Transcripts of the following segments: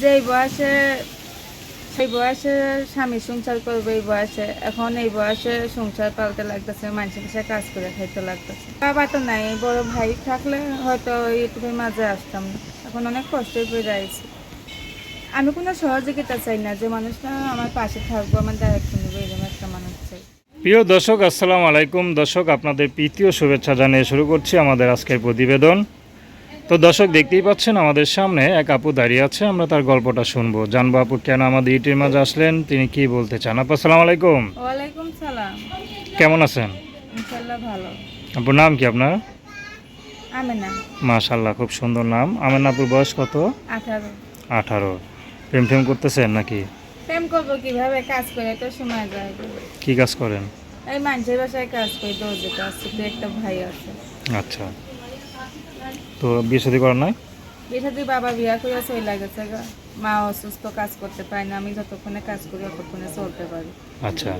যে বয়সে সেই বয়সে স্বামী সংসার করবে এই বয়সে, এখন এই বয়সে সংসার পালতে লাগতেছে, মানুষের কাছে কাজ করে খাইতে লাগতেছে। বাবা তো নাই, বড় ভাই থাকলে হয়তো ইউটিউবের মাঝে আসতাম না। এখন অনেক কষ্ট করে আইছি। আমি কোনো সহযোগিতা চাই না, যে মানুষটা আমার পাশে থাকবো, আমার দায়িত্ব নেবে, এরকম একটা মানুষ চাই। প্রিয় দর্শক, আসসালামু আলাইকুম। দর্শক, আপনাদের প্রীতীয় শুভেচ্ছা জানিয়ে শুরু করছি আমাদের আজকের প্রতিবেদন। তো দর্শক, দেখতেই পাচ্ছেন আমাদের সামনে এক আপু দাঁড়িয়ে আছে। আমরা তার গল্পটা শুনবো, জানবো আপু কেন আমাদের ইউটিউবের মাঝে আসলেন, তিনি কি বলতে চান। আপু আসসালামু আলাইকুম। ওয়ালাইকুম সালাম। কেমন আছেন? ইনশাল্লাহ ভালো। আপুর নাম কি আপনার? আমেনা। মাশাআল্লাহ, খুব সুন্দর নাম। আমেনা আপুর বয়স কত? 18। 18। প্রেম টেম করতেছেন নাকি? প্রেম করবো কিভাবে, কাজ করে তো সময় যায়। কি কাজ করেন? এই মানুষের বাসায় কাজ করি, দর্জি কাজ। ছোট একটা ভাই আছে। আচ্ছা, তো বিয়ে শাদী করার নাই? বিয়ে বাবা বিয়া করে চলে গেছে গা। মা অসুস্থ, কাজ করতে পারে না। আমি যতক্ষণে কাজ করি ততক্ষণে চলতে পারি। আচ্ছা,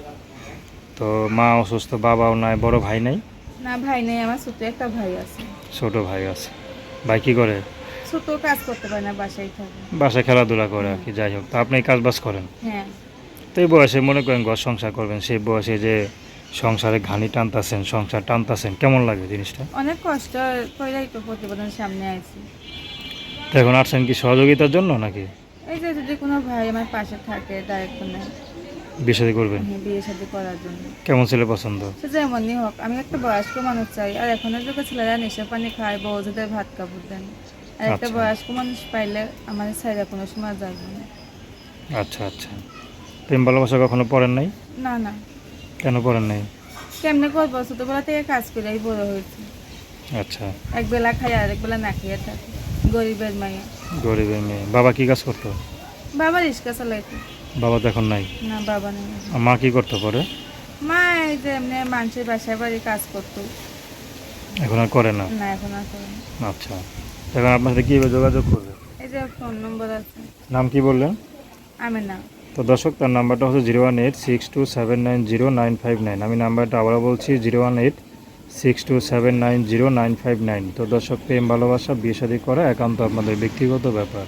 তো মা অসুস্থ, বাবাও নাই, বড় ভাই নাই? না, ভাই নেই, আমার ছোট একটা ভাই আছে। ছোট ভাই আছে। ভাই কি করে? ছোট, কাজ করতে পারে না, বাসায় থাকে। বাসায় খেলাধুলা করে আর কি। যাই হোক, তো আপনি কাজ বাজ করেন। হ্যাঁ। তো এই বয়সে মনে করেন ঘর সংসার করবেন, সেই বয়সে যে সংসারে ঘানি টানতাছেন, সংসার টানতাছেন, কেমন লাগে জিনিসটা? অনেক কষ্ট কইরাই তো প্রতিবেদন সামনে আইছি। তো এখন আসছেন কি সহযোগিতার জন্য নাকি? এই যে যদি কোনো ভাই আমার পাশে থাকে, দায়িত্ব নেয়, বিয়ে শাদী করবেন? বিয়ে শাদী করার জন্য। কেমন ছেলে পছন্দ? সে যেমনই হোক, আমি একটা বয়স্ক মানুষ চাই। আর এখনের যুগে ছেলেরা নেশা পানি খায়, বউদের ভাত কাপড় দেন। আর একটা আচ্ছা। বয়স্ক মানুষ পাইলে আমার ছাইরা কোনো সময় যাবে না। আচ্ছা আচ্ছা, প্রেম ভালোবাসা কখনো পড়েন নাই? না না। কেন পড়েন নাই? কেমনে করবো, ছোটবেলা থেকে কাজ করে বড় হয়েছে। আচ্ছা। এক বেলা খাই, আর এক বেলা না খেয়ে থাকে। গরিবের মাইয়া। গরিবের মেয়ে। বাবা কি কাজ করতো? বাবা রিক্সা চালাইতো। বাবা তো এখন নাই? না, বাবা নেই। আর মা কি করতো পরে? মা এই যে এমনি মানুষের বাসায় বাড়ি কাজ করতো। এখন আর করে না? না, এখন আর করে না। আচ্ছা, এখন আপনার সাথে কীভাবে যোগাযোগ করবে? এই যে ফোন নম্বর আছে। নাম কি বললেন? আমেনা। তো দর্শক, তার নাম্বারটা হচ্ছে 01862790959। আমি নাম্বারটা আবারও বলছি, 01862790959। তো দর্শক, প্রেম ভালোবাসা বিয়ে শাদী করা একান্ত আপনাদের ব্যক্তিগত ব্যাপার।